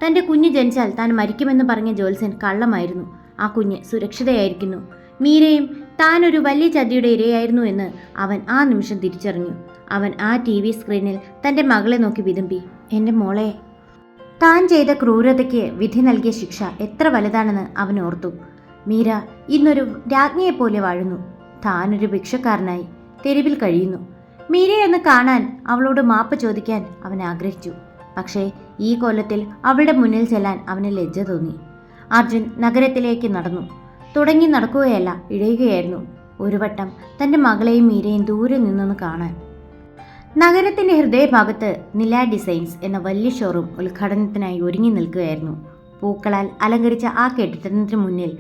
തൻ്റെ കുഞ്ഞ് ജനിച്ചാൽ താൻ മരിക്കുമെന്ന് പറഞ്ഞ ജോത്സ്യൻ കള്ളമായിരുന്നു. ആ കുഞ്ഞ് സുരക്ഷിതയായിരിക്കുന്നു. മീരയും താനൊരു വലിയ ചതിയുടെ ഇരയായിരുന്നു എന്ന് അവൻ ആ നിമിഷം തിരിച്ചറിഞ്ഞു. അവൻ ആ ടി.വി സ്ക്രീനിൽ തൻ്റെ മകളെ നോക്കി വിതുമ്പി. എൻ്റെ മോളെ. താൻ ചെയ്ത ക്രൂരതയ്ക്ക് വിധി നൽകിയ ശിക്ഷ എത്ര വലുതാണെന്ന് അവൻ ഓർത്തു. മീര ഇന്നൊരു രാജ്ഞിയെപ്പോലെ വാഴുന്നു. താനൊരു ഭിക്ഷക്കാരനായി തെരുവിൽ കഴിയുന്നു. മീരയെന്ന് കാണാൻ, അവളോട് മാപ്പ് ചോദിക്കാൻ അവൻ ആഗ്രഹിച്ചു. പക്ഷേ ഈ കൊല്ലത്തിൽ അവളുടെ മുന്നിൽ ചെല്ലാൻ അവന് ലജ്ജ തോന്നി. അർജുൻ നഗരത്തിലേക്ക് നടന്നു. തുടങ്ങി നടക്കുകയല്ല, ഇഴയുകയായിരുന്നു. ഒരു വട്ടം തൻ്റെ മകളെയും മീരയും ദൂരെ നിന്നൊന്ന് കാണാൻ. നഗരത്തിൻ്റെ ഹൃദയഭാഗത്ത് നില ഡിസൈൻസ് എന്ന വലിയ ഷോറൂം ഉദ്ഘാടനത്തിനായി ഒരുങ്ങി നിൽക്കുകയായിരുന്നു. പൂക്കളാൽ അലങ്കരിച്ച ആ കെട്ടിടത്തിന് മുന്നിൽ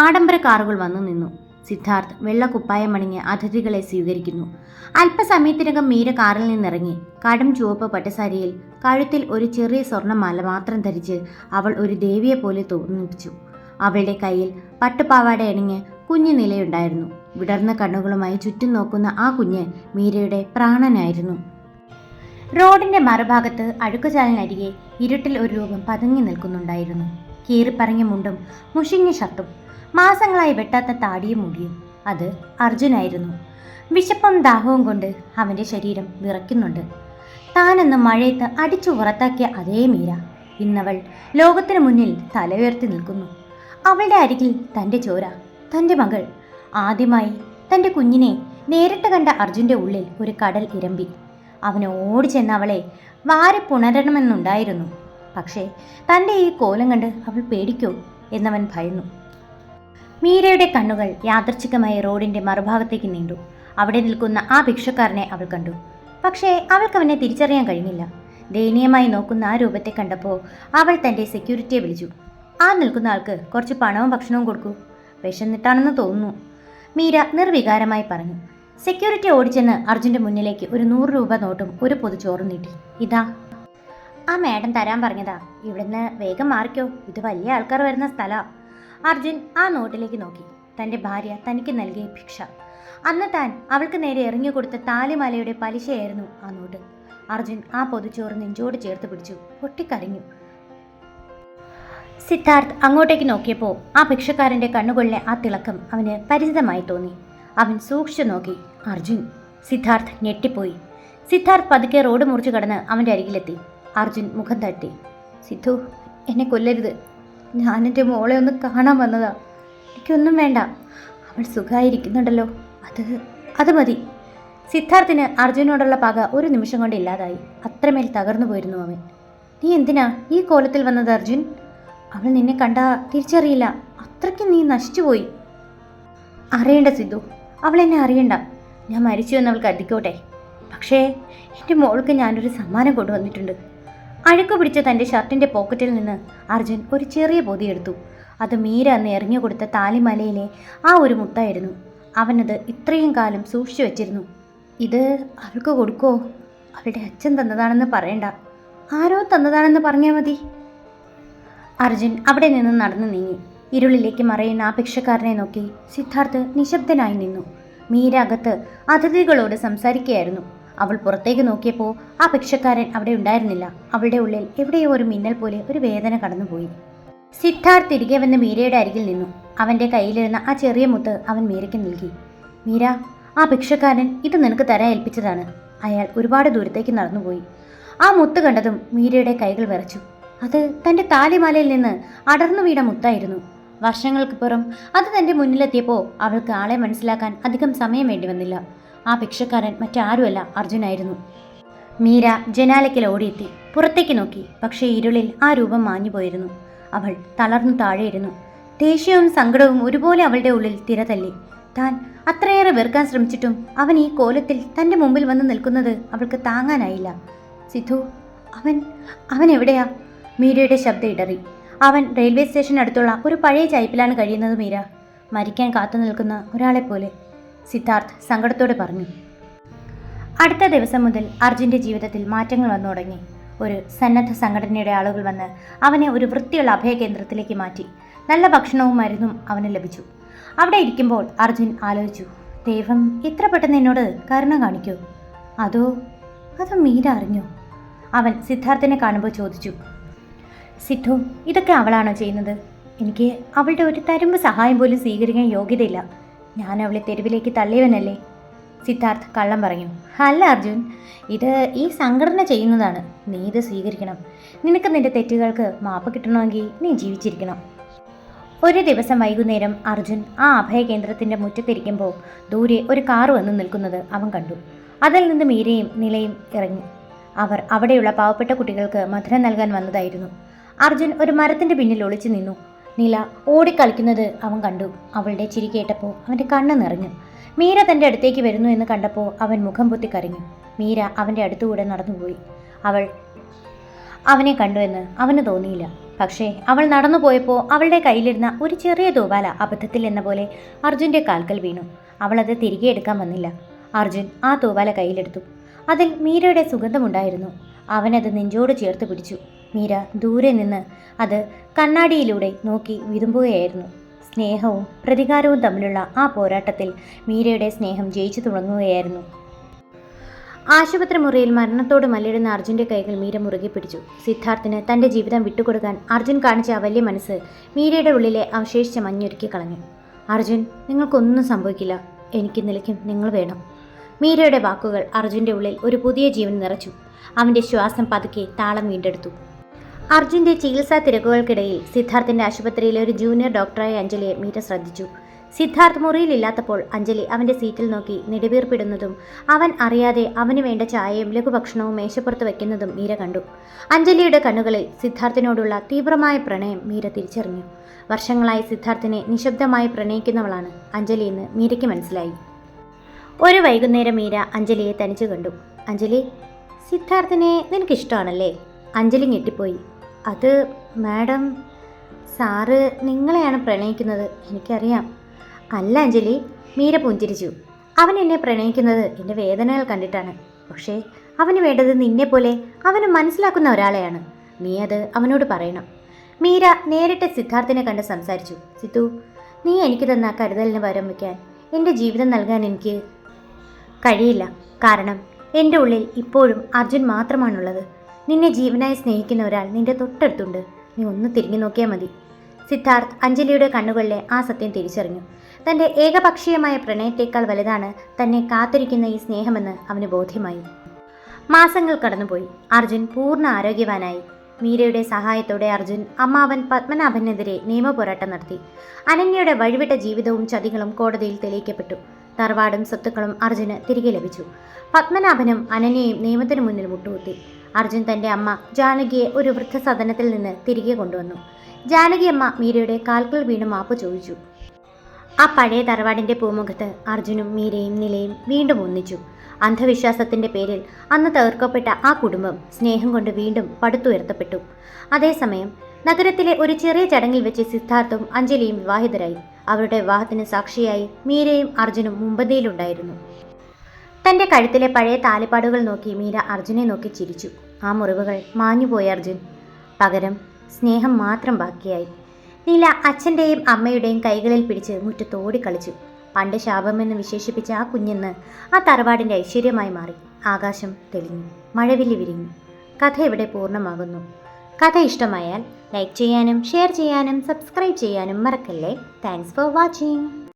ആഡംബര കാറുകൾ വന്നു നിന്നു. സിദ്ധാർത്ഥ് വെള്ള കുപ്പായം അണിഞ്ഞ് അതിഥികളെ സ്വീകരിക്കുന്നു. അല്പസമയത്തിനകം മീര കാറിൽ നിന്നിറങ്ങി. കടും ചുവപ്പ് പട്ടുസാരിയിൽ കഴുത്തിൽ ഒരു ചെറിയ സ്വർണ്ണമാല മാത്രം ധരിച്ച് അവൾ ഒരു ദേവിയെ പോലെ തോന്നിപ്പിച്ചു. അവളുടെ കയ്യിൽ പട്ടുപാവാട അണിഞ്ഞ് കുഞ്ഞു നിലയുണ്ടായിരുന്നു. വിടർന്ന കണ്ണുകളുമായി ചുറ്റും നോക്കുന്ന ആ കുഞ്ഞ് മീരയുടെ പ്രാണനായിരുന്നു. റോഡിന്റെ മറുഭാഗത്ത് അഴുക്കുചാലിനരികെ ഇരുട്ടിൽ ഒരു രൂപം പതുങ്ങി നിൽക്കുന്നുണ്ടായിരുന്നു. കീറിപ്പറഞ്ഞ മുണ്ടും മുഷിഞ്ഞ ഷർട്ടും മാസങ്ങളായി വെട്ടാത്ത താടിയും മുടിയും. അത് അർജുനായിരുന്നു. വിശപ്പും ദാഹവും കൊണ്ട് അവൻ്റെ ശരീരം വിറയ്ക്കുന്നുണ്ട്. താനെന്ന് മഴയത്ത് അടിച്ചു പുറത്താക്കിയ അതേ മീര ഇന്നവൾ ലോകത്തിനു മുന്നിൽ തല ഉയർത്തി നിൽക്കുന്നു. അവളുടെ അരികിൽ തൻ്റെ ചോര, തൻ്റെ മകൾ. ആദ്യമായി തൻ്റെ കുഞ്ഞിനെ നേരിട്ട് കണ്ട അർജുൻ്റെ ഉള്ളിൽ ഒരു കടൽ ഇരമ്പി. അവന് ഓടിച്ചെന്ന് അവളെ വാരി പുണരണമെന്നുണ്ടായിരുന്നു. പക്ഷേ തൻ്റെ ഈ കോലം കണ്ട് അവൾ പേടിക്കോ എന്നവൻ ഭയന്നു. മീരയുടെ കണ്ണുകൾ യാദൃച്ഛികമായി റോഡിൻ്റെ മറുഭാഗത്തേക്ക് നീണ്ടു. അവിടെ നിൽക്കുന്ന ആ ഭിക്ഷക്കാരനെ അവൾ കണ്ടു. പക്ഷേ അവൾക്കവനെ തിരിച്ചറിയാൻ കഴിഞ്ഞില്ല. ദയനീയമായി നോക്കുന്ന ആ രൂപത്തെ കണ്ടപ്പോൾ അവൾ തൻ്റെ സെക്യൂരിറ്റിയെ വിളിച്ചു. ആ നിൽക്കുന്ന ആൾക്ക് കുറച്ച് പണവും ഭക്ഷണവും കൊടുക്കൂ, വിശന്നിട്ടാണെന്ന് തോന്നുന്നു, മീര നിർവികാരമായി പറഞ്ഞു. സെക്യൂരിറ്റി ഓടിച്ചെന്ന് അർജുൻ്റെ മുന്നിലേക്ക് ഒരു 100 രൂപ നോട്ടും ഒരു പൊതിച്ചോറും നീട്ടി. ഇതാ. ആ മാഡം തരാൻ പറഞ്ഞതാ. ഇവിടുന്ന് വേഗം മാറിക്കോ, ഇത് വലിയ ആൾക്കാർ വരുന്ന സ്ഥലമാണ്. അർജുൻ ആ നോട്ടിലേക്ക് നോക്കി. തൻ്റെ ഭാര്യ തനിക്ക് നൽകിയ ഭിക്ഷ. അന്ന് താൻ അവൾക്ക് നേരെ എറിഞ്ഞുകൊടുത്ത താലിമാലയുടെ പലിശയായിരുന്നു ആ നോട്ട്. അർജുൻ ആ പൊതിച്ചോറ് നെഞ്ചോട് ചേർത്ത് പിടിച്ചു, പൊട്ടിക്കരഞ്ഞു. സിദ്ധാർത്ഥ് അങ്ങോട്ടേക്ക് നോക്കിയപ്പോൾ ആ ഭിക്ഷക്കാരൻ്റെ കണ്ണുകളിലെ ആ തിളക്കം അവന് പരിചിതമായി തോന്നി. അവൻ സൂക്ഷിച്ചു നോക്കി. അർജുൻ. സിദ്ധാർത്ഥ് ഞെട്ടിപ്പോയി. സിദ്ധാർത്ഥ് പതുക്കെ റോഡ് മുറിച്ചു കടന്ന് അവൻ്റെ അരികിലെത്തി. അർജുൻ മുഖം തട്ടി. സിദ്ധു, എന്നെ കൊല്ലരുത്. ഞാനെൻ്റെ മോളെ ഒന്ന് കാണാൻ വന്നതാ. എനിക്കൊന്നും വേണ്ട. അവൾ സുഖമായിരിക്കുന്നുണ്ടല്ലോ, അത് മതി. സിദ്ധാർത്ഥിന് അർജുനോടുള്ള പക ഒരു നിമിഷം കൊണ്ട് ഇല്ലാതായി. അത്രമേൽ തകർന്നു പോയിരുന്നു അവൻ. നീ എന്തിനാ ഈ കോലത്തിൽ വന്നത് അർജുൻ? അവൾ നിന്നെ കണ്ടാ തിരിച്ചറിയില്ല. അത്രയ്ക്ക് നീ നശിച്ചുപോയി. അറിയണ്ട സിദ്ധു, അവൾ എന്നെ അറിയണ്ട. ഞാൻ മരിച്ചു എന്ന് അവൾ കരുതിക്കോട്ടെ. പക്ഷേ എൻ്റെ മോൾക്ക് ഞാനൊരു സമ്മാനം കൊണ്ടുവന്നിട്ടുണ്ട്. അഴുക്ക് പിടിച്ച തൻ്റെ ഷർട്ടിൻ്റെ പോക്കറ്റിൽ നിന്ന് അർജുൻ ഒരു ചെറിയ പൊതിയെടുത്തു. അത് മീര അന്ന് എറിഞ്ഞു കൊടുത്ത താലിമലയിലെ ആ ഒരു മുത്തായിരുന്നു. അവനത് ഇത്രയും കാലം സൂക്ഷിച്ചു വെച്ചിരുന്നു. ഇത് അവൾക്ക് കൊടുക്കോ? അവളുടെ അച്ഛൻ തന്നതാണെന്ന് പറയണ്ട, ആരോ തന്നതാണെന്ന് പറഞ്ഞാൽ മതി. അർജുൻ അവിടെ നിന്ന് നടന്നു നീങ്ങി. ഇരുളിലേക്ക് മറയുന്ന ആ ഭിക്ഷക്കാരനെ നോക്കി സിദ്ധാർത്ഥ് നിശബ്ദനായി നിന്നു. മീര അകത്ത് അതിഥികളോട് സംസാരിക്കുകയായിരുന്നു. അവൾ പുറത്തേക്ക് നോക്കിയപ്പോൾ ആ ഭിക്ഷക്കാരൻ അവിടെ ഉണ്ടായിരുന്നില്ല. അവളുടെ ഉള്ളിൽ എവിടെയോ ഒരു മിന്നൽ പോലെ ഒരു വേദന കടന്നുപോയി. സിദ്ധാർത്ഥ് തിരികെ വന്ന് മീരയുടെ അരികിൽ നിന്നു. അവൻ്റെ കയ്യിലിരുന്ന ആ ചെറിയ മുത്ത് അവൻ മീരയ്ക്ക് നൽകി. മീര, ആ ഭിക്ഷക്കാരൻ ഇത് നിനക്ക് തരാൻ ഏൽപ്പിച്ചതാണ്. അയാൾ ഒരുപാട് ദൂരത്തേക്ക് നടന്നുപോയി. ആ മുത്ത് കണ്ടതും മീരയുടെ കൈകൾ വിറച്ചു. അത് തൻ്റെ താലിമാലയിൽ നിന്ന് അടർന്നു വീണ മുത്തായിരുന്നു. വർഷങ്ങൾക്കിപ്പുറം അത് തൻ്റെ മുന്നിലെത്തിയപ്പോൾ അവൾക്ക് ആളെ മനസ്സിലാക്കാൻ അധികം സമയം വേണ്ടി വന്നില്ല. ആ ഭിക്ഷക്കാരൻ മറ്റാരുമല്ല, അർജുനായിരുന്നു. മീര ജനാലയ്ക്കൽ ഓടിയെത്തി പുറത്തേക്ക് നോക്കി. പക്ഷേ ഇരുളിൽ ആ രൂപം മാഞ്ഞുപോയിരുന്നു. അവൾ തളർന്നു താഴെയിരുന്നു. ദേഷ്യവും സങ്കടവും ഒരുപോലെ അവളുടെ ഉള്ളിൽ തിരതല്ലി. താൻ അത്രയേറെ വെറുക്കാൻ ശ്രമിച്ചിട്ടും അവൻ ഈ കോലത്തിൽ തൻ്റെ മുമ്പിൽ വന്ന് നിൽക്കുന്നത് അവൾക്ക് താങ്ങാനായില്ല. സിധു, അവൻ എവിടെയാ? മീരയുടെ ശബ്ദം ഇടറി. അവൻ റെയിൽവേ സ്റ്റേഷനടുത്തുള്ള ഒരു പഴയ ചൈപ്പിലാണ് കഴിയുന്നത് മീര. മരിക്കാൻ കാത്തു നിൽക്കുന്ന ഒരാളെപ്പോലെ, സിദ്ധാർത്ഥ് സങ്കടത്തോടെ പറഞ്ഞു. അടുത്ത ദിവസം മുതൽ അർജുൻ്റെ ജീവിതത്തിൽ മാറ്റങ്ങൾ വന്നു തുടങ്ങി. ഒരു സന്നദ്ധ സംഘടനയുടെ ആളുകൾ വന്ന് അവനെ ഒരു വൃത്തിയുള്ള അഭയകേന്ദ്രത്തിലേക്ക് മാറ്റി. നല്ല ഭക്ഷണവും മരുന്നും അവന് ലഭിച്ചു. അവിടെ ഇരിക്കുമ്പോൾ അർജുൻ ആലോചിച്ചു, ദൈവം ഇത്ര പെട്ടെന്ന് എന്നോട് കരുണ കാണിക്കൂ? അതോ മീര അറിഞ്ഞോ? അവൻ സിദ്ധാർത്ഥിനെ കാണുമ്പോൾ ചോദിച്ചു. സിദ്ധു, ഇതൊക്കെ അവളാണോ ചെയ്യുന്നത്? എനിക്ക് അവളുടെ ഒരു തരുമ്പ് സഹായം പോലും സ്വീകരിക്കാൻ യോഗ്യതയില്ല. ഞാൻ അവളെ തെരുവിലേക്ക് തള്ളിയവനല്ലേ? സിദ്ധാർത്ഥ് കള്ളം പറഞ്ഞു. അല്ല അർജുൻ, ഇത് ഈ സംഘടന ചെയ്യുന്നതാണ്. നീ ഇത് സ്വീകരിക്കണം. നിനക്ക് നിന്റെ തെറ്റുകൾക്ക് മാപ്പ് കിട്ടണമെങ്കിൽ നീ ജീവിച്ചിരിക്കണം. ഒരു ദിവസം വൈകുന്നേരം അർജുൻ ആ അഭയകേന്ദ്രത്തിൻ്റെ മുറ്റത്തിരിക്കുമ്പോൾ ദൂരെ ഒരു കാർ വന്ന് നിൽക്കുന്നത് അവൻ കണ്ടു. അതിൽ നിന്ന് മീരയും നിലയും ഇറങ്ങി. അവർ അവിടെയുള്ള പാവപ്പെട്ട കുട്ടികൾക്ക് മധുരം നൽകാൻ വന്നതായിരുന്നു. അർജുൻ ഒരു മരത്തിൻ്റെ പിന്നിൽ ഒളിച്ചു നിന്നു. നില ഓടിക്കളിക്കുന്നത് അവൻ കണ്ടു. അവളുടെ ചിരി കേട്ടപ്പോൾ അവൻ്റെ കണ്ണ് നിറഞ്ഞു. മീര തൻ്റെ അടുത്തേക്ക് വരുന്നു എന്ന് കണ്ടപ്പോൾ അവൻ മുഖം പൊത്തി കരഞ്ഞു. മീര അവൻ്റെ അടുത്തുകൂടെ നടന്നുപോയി. അവൾ അവനെ കണ്ടുവെന്ന് അവന് തോന്നിയില്ല. പക്ഷേ അവൾ നടന്നു പോയപ്പോൾ അവളുടെ കയ്യിലിരുന്ന ഒരു ചെറിയ തൂവാല അബദ്ധത്തിൽ എന്ന പോലെ അർജുൻ്റെ കാൽക്കൽ വീണു. അവളത് തിരികെ എടുക്കാൻ വന്നില്ല. അർജുൻ ആ തൂവാല കയ്യിലെടുത്തു. അതിൽ മീരയുടെ സുഗന്ധമുണ്ടായിരുന്നു. അവനത് നെഞ്ചോട് ചേർത്ത് പിടിച്ചു. മീര ദൂരെ നിന്ന് അത് കണ്ണാടിയിലൂടെ നോക്കി വിതുമ്പുകയായിരുന്നു. സ്നേഹവും പ്രതികാരവും തമ്മിലുള്ള ആ പോരാട്ടത്തിൽ മീരയുടെ സ്നേഹം ജയിച്ചു തുടങ്ങുകയായിരുന്നു. ആശുപത്രി മുറിയിൽ മരണത്തോട് മല്ലിടുന്ന അർജുൻ്റെ കൈകൾ മീര മുറുകെ പിടിച്ചു. സിദ്ധാർത്ഥിന് തൻ്റെ ജീവിതം വിട്ടുകൊടുക്കാൻ അർജുൻ കാണിച്ച ആ വലിയ മനസ്സ് മീരയുടെ ഉള്ളിലെ അവശേഷിച്ച മഞ്ഞൊരുക്കി കളഞ്ഞു. അർജുൻ, നിങ്ങൾക്കൊന്നും സംഭവിക്കില്ല. എനിക്ക് നിലയ്ക്കും നിങ്ങൾ വേണം. മീരയുടെ വാക്കുകൾ അർജുൻ്റെ ഉള്ളിൽ ഒരു പുതിയ ജീവൻ നിറച്ചു. അവൻ്റെ ശ്വാസം പതുക്കെ താളം വീണ്ടെടുത്തു. അർജുൻ്റെ ചികിത്സാ തിരക്കുകൾക്കിടയിൽ സിദ്ധാർത്ഥിൻ്റെ ആശുപത്രിയിലെ ഒരു ജൂനിയർ ഡോക്ടറായ അഞ്ജലിയെ മീര ശ്രദ്ധിച്ചു. സിദ്ധാർത്ഥ് മുറിയിലില്ലാത്തപ്പോൾ അഞ്ജലി അവൻ്റെ സീറ്റിൽ നോക്കി നെടുവീർപ്പിടുന്നതും അവൻ അറിയാതെ അവന് വേണ്ട ചായയും ലഘുഭക്ഷണവും മേശപ്പുറത്ത് വയ്ക്കുന്നതും മീര കണ്ടു. അഞ്ജലിയുടെ കണ്ണുകളിൽ സിദ്ധാർത്ഥിനോടുള്ള തീവ്രമായ പ്രണയം മീര തിരിച്ചറിഞ്ഞു. വർഷങ്ങളായി സിദ്ധാർത്ഥിനെ നിശബ്ദമായി പ്രണയിക്കുന്നവളാണ് അഞ്ജലി എന്ന് മീരയ്ക്ക് മനസ്സിലായി. ഒരു വൈകുന്നേരം മീര അഞ്ജലിയെ തനിച്ചു കണ്ടു. അഞ്ജലി, സിദ്ധാർത്ഥിനെ നിനക്കിഷ്ടമാണല്ലേ? അഞ്ജലി ഞെട്ടിപ്പോയി. അത് മാഡം, സാറ് നിങ്ങളെയാണ് പ്രണയിക്കുന്നത്, എനിക്കറിയാം. അല്ല അഞ്ജലി, മീര പുഞ്ചിരിച്ചു. അവൻ എന്നെ പ്രണയിക്കുന്നത് എൻ്റെ വേദനകൾ കണ്ടിട്ടാണ്. പക്ഷേ അവന് വേണ്ടത് നിന്നെപ്പോലെ അവന് മനസ്സിലാക്കുന്ന ഒരാളെയാണ്. നീ അത് അവനോട് പറയണം. മീര നേരിട്ട് സിദ്ധാർത്ഥിനെ കണ്ട് സംസാരിച്ചു. സിദ്ധു, നീ എനിക്ക് തന്ന കരുതലിന് പകരം വയ്ക്കാൻ എൻ്റെ ജീവിതം നൽകാൻ എനിക്ക് കഴിയില്ല. കാരണം എൻ്റെ ഉള്ളിൽ ഇപ്പോഴും അർജുൻ മാത്രമാണുള്ളത്. നിന്നെ ജീവനായി സ്നേഹിക്കുന്ന ഒരാൾ നിന്റെ തൊട്ടടുത്തുണ്ട്. നീ ഒന്ന് തിരിഞ്ഞു നോക്കിയാൽ മതി. സിദ്ധാർത്ഥ് അഞ്ജലിയുടെ കണ്ണുകളിലെ ആ സത്യം തിരിച്ചറിഞ്ഞു. തൻ്റെ ഏകപക്ഷീയമായ പ്രണയത്തേക്കാൾ വലുതാണ് തന്നെ കാത്തിരിക്കുന്ന ഈ സ്നേഹമെന്ന് അവന് ബോധ്യമായി. മാസങ്ങൾ കടന്നുപോയി. അർജുൻ പൂർണ്ണ ആരോഗ്യവാനായി. മീരയുടെ സഹായത്തോടെ അർജുൻ അമ്മാവൻ പത്മനാഭനെതിരെ നിയമപോരാട്ടം നടത്തി. അനന്യയുടെ വഴിവിട്ട ജീവിതവും ചതികളും കോടതിയിൽ തെളിയിക്കപ്പെട്ടു. തറവാടും സ്വത്തുക്കളും അർജുന് തിരികെ ലഭിച്ചു. പത്മനാഭനും അനന്യയും നിയമത്തിനു മുന്നിൽ മുട്ടുകുത്തി. അർജുൻ തൻ്റെ അമ്മ ജാനകിയെ ഒരു വൃദ്ധസദനത്തിൽ നിന്ന് തിരികെ കൊണ്ടുവന്നു. ജാനകിയമ്മ മീരയുടെ കാൽക്കൽ വീണ് മാപ്പ് ചോദിച്ചു. ആ പഴയ തറവാടിൻ്റെ പൂമുഖത്ത് അർജുനും മീരയും നിലയും വീണ്ടും ഒന്നിച്ചു. അന്ധവിശ്വാസത്തിൻ്റെ പേരിൽ അന്ന് തകർക്കപ്പെട്ട ആ കുടുംബം സ്നേഹം കൊണ്ട് വീണ്ടും പടുത്തുയർത്തപ്പെട്ടു. അതേസമയം നഗരത്തിലെ ഒരു ചെറിയ ചടങ്ങിൽ വെച്ച് സിദ്ധാർത്ഥും അഞ്ജലിയും വിവാഹിതരായി. അവരുടെ വിവാഹത്തിന് സാക്ഷിയായി മീരയും അർജുനും മുമ്പന്തിയിലുണ്ടായിരുന്നു. തൻ്റെ കഴുത്തിലെ പഴയ താലിപ്പാടുകൾ നോക്കി മീര അർജുനെ നോക്കി ചിരിച്ചു. ആ മുറിവുകൾ മാഞ്ഞുപോയ അർജുൻ. പകരം സ്നേഹം മാത്രം ബാക്കിയായി. നീല അച്ഛൻ്റെയും അമ്മയുടെയും കൈകളിൽ പിടിച്ച് മുറ്റത്തോടി കളിച്ചു. പണ്ട് ശാപമെന്ന് വിശേഷിപ്പിച്ച ആ കുഞ്ഞെന്ന് ആ തറവാടിൻ്റെ ഐശ്വര്യമായി മാറി. ആകാശം തെളിഞ്ഞു, മഴവില്ലി വിരിഞ്ഞു. കഥ ഇവിടെ പൂർണ്ണമാകുന്നു. കഥ ഇഷ്ടമായാൽ ലൈക്ക് ചെയ്യാനും ഷെയർ ചെയ്യാനും സബ്സ്ക്രൈബ് ചെയ്യാനും മറക്കല്ലേ. Thanks for watching.